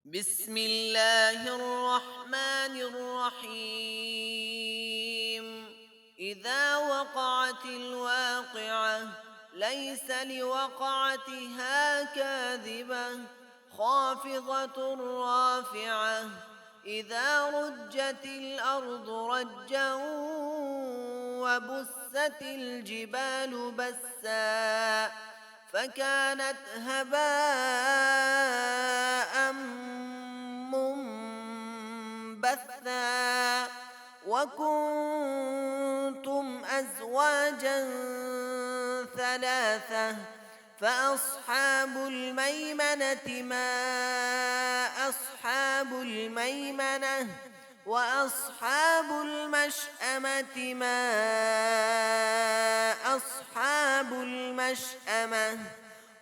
بسم الله الرحمن الرحيم. إذا وقعت الواقعة ليس لوقعتها كاذبة خافضة رافعة. إذا رجت الأرض رجا وبست الجبال بسا فكانت هباء منبثا وكنتم أزواجا ثلاثة فأصحاب الميمنة ما أصحاب الميمنة وأصحاب المشأمة ما أصحاب المشأمة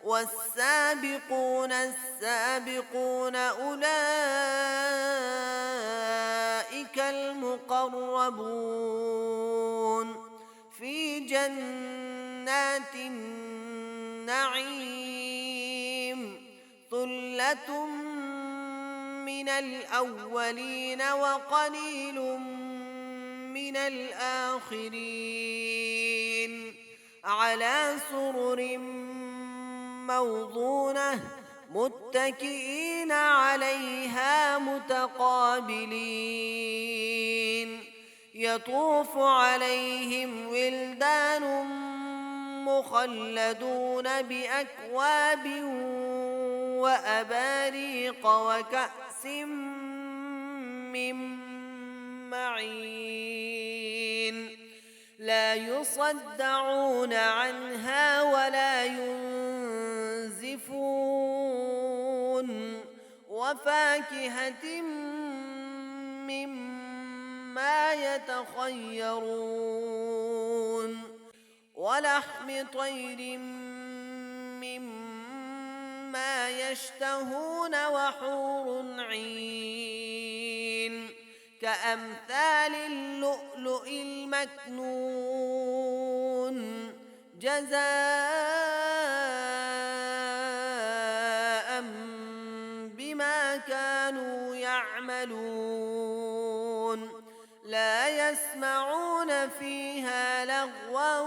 والسابقون السابقون أولئك المقربون في جنات النعيم. ثلة من الأولين وقليل من الآخرين على سرر موضونة متكئين عليها متقابلين. يطوف عليهم ولدان مخلدون بأكواب وأباريق وكأس من معين لا يصدعون عنها ولا ينزفون وفاكهة مما يتخيرون ولحم طير مما يشتهون وحور عين كأمثال اللؤلؤ المكنون جزاء بما كانوا يعملون. لا يسمعون فيها لغوا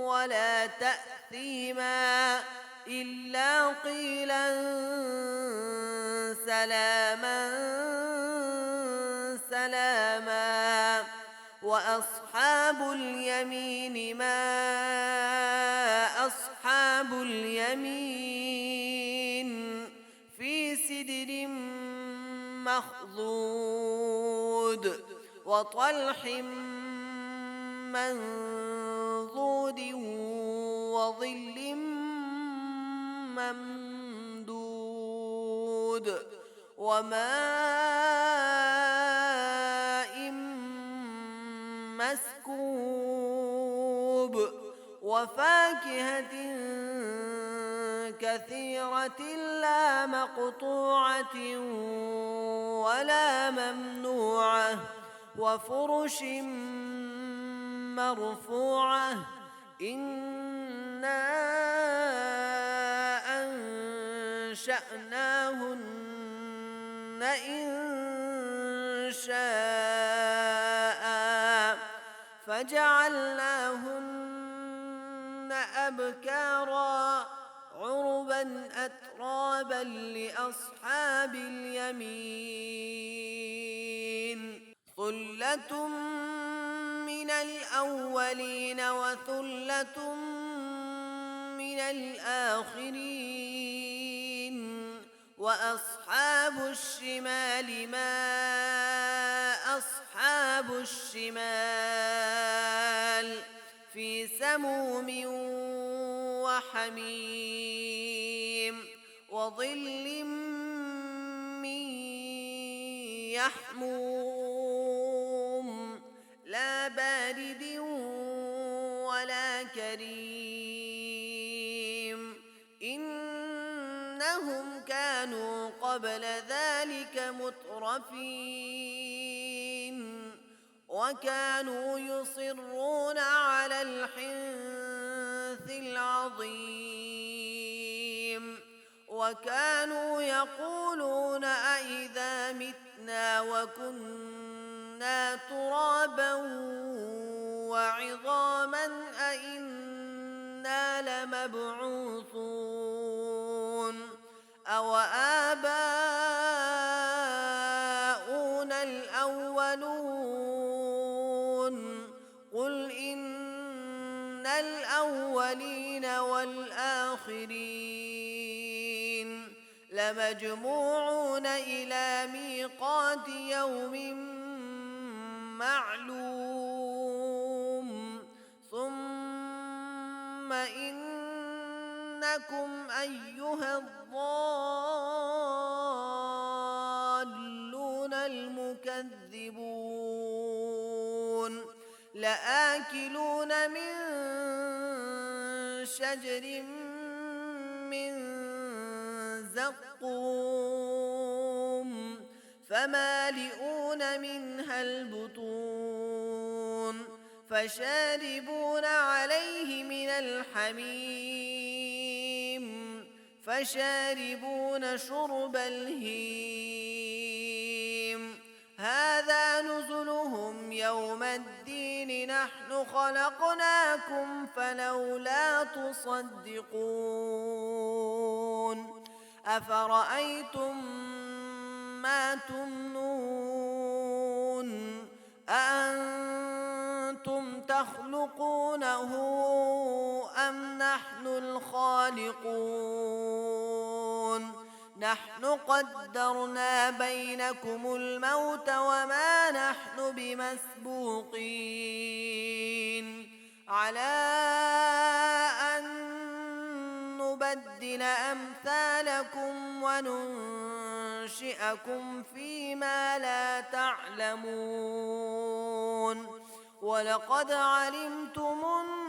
ولا تأثيما إلا قيلا سلاما سلاما. وأصحاب اليمين ما أصحاب اليمين في سدر مخضود وطلح منضود وظل ممدود وماء مسكوب وفاكهة كثيرة لا مقطوعة ولا ممنوعة وفرش مرفوعة. إنا أنشأناهن إن شاء فجعلناهن أبكارا عربا أترابا لأصحاب اليمين. ثلة من الأولين وثلة من الآخرين وأصحاب الشمال ما أصحاب الشمال في سموم وحميم وظل من يحموم لا بارد ولا كريم. إنهم كانوا قبل ذلك مترفين وكانوا يصرون على الحنث العظيم وكانوا يقولون وكنا ترابا وعظاما أئنا لمبعوثون أو آباؤنا الأولون قل إن الأولين والآخرين لمجموعون إلى ميقات يوم معلوم ثم إنكم أيها الضالون المكذبون لآكلون من شجر من زقوم فمالئون منها البطون فشاربون عليه من الحميم فشاربون شرب الهيم هذا نزلهم يوم الدين نحن خلقناكم فلولا تصدقون أفرأيتم ما تمنون أأنتم تخلقونه أم نحن الخالقون نحن قدرنا بينكم الموت وما نحن بمسبوقين على أن نبدل أمثالكم وننشئكم فيما لا تعلمون ولقد علمتم النشأة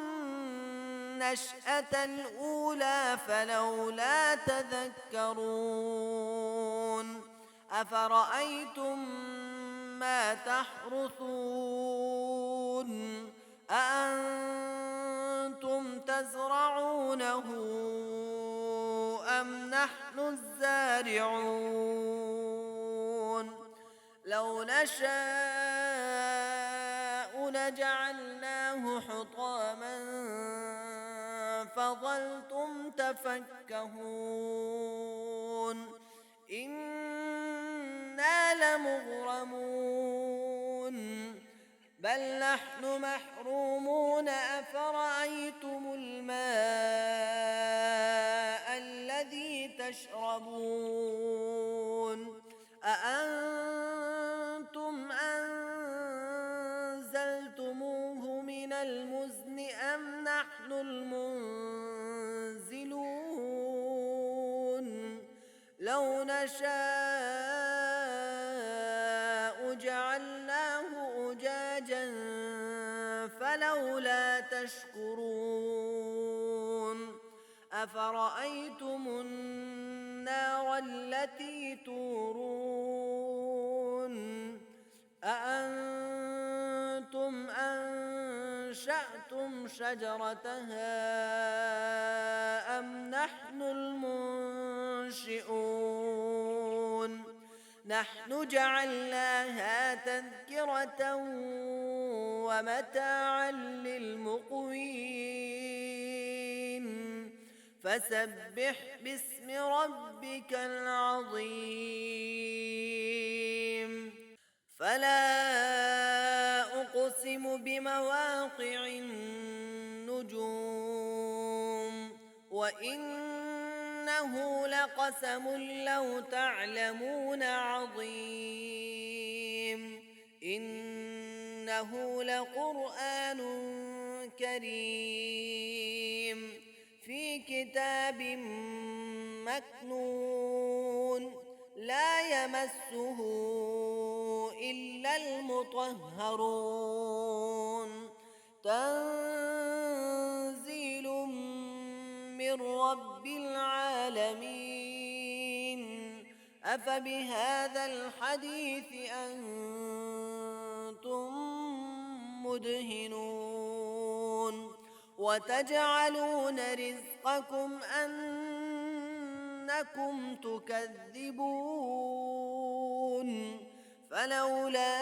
الأولى فلولا تذكرون أفرأيتم ما تحرثون أأنتم تزرعونه أم نحن الزارعون لو نشاء لجعلناه حطاما فظلتم تفكهون إنا لمغرمون بل نحن محرومون أفرأيتم الماء الذي تشربون أأنتم أنزلتموه من المزن أم نحن المنزلون لو نشاء جعلناه أجاجا فلولا تشكرون أفرأيتم النار التي تورون أأنتم أنشأتم شجرتها أم نحن المنشئون نحن جعلناها تذكرة ومتاعا للمقوين فسبح باسم ربك العظيم فلا أقسم بمواقع النجوم وإنه لقسم لو تعلمون عظيم إنه لقرآن كريم في كتاب مكنون لا يمسه إلا المطهرون تنزيل من رب العالمين أفبهذا الحديث أنتم مدهنون وتجعلون رزقكم أنكم تكذبون فلولا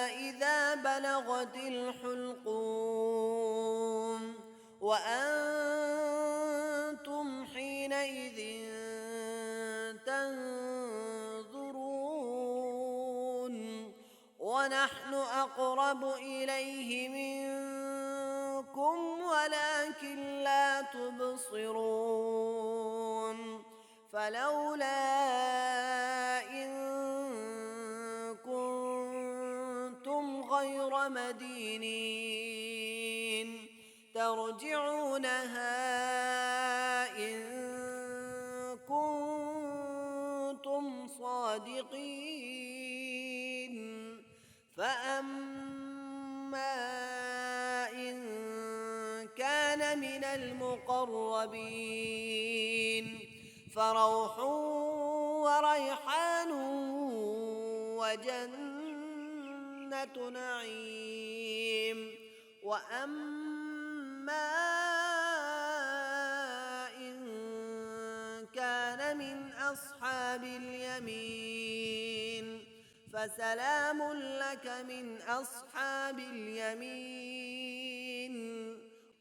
إذا بلغت الحلقوم وأنتم حينئذ تنظرون ونحن أقرب إليه منكم ولكن لا تبصرون فلولا إن كنتم غير مدينين ترجعونها إن كنتم صادقين فأما إن كان من المقربين فروح وريحان وجنة نعيم وأما إن كان من أصحاب اليمين فسلام لك من أصحاب اليمين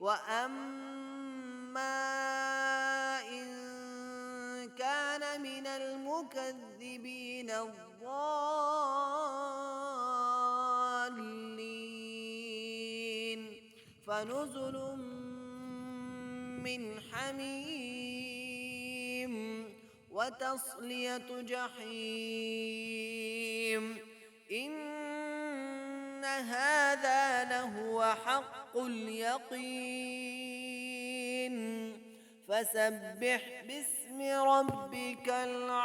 وأما إن كان من المكذبين الضالين فنزل من حميم وتصلية جحيم إن هذا لهو حق اليقين فسبح باسم ربك العظيم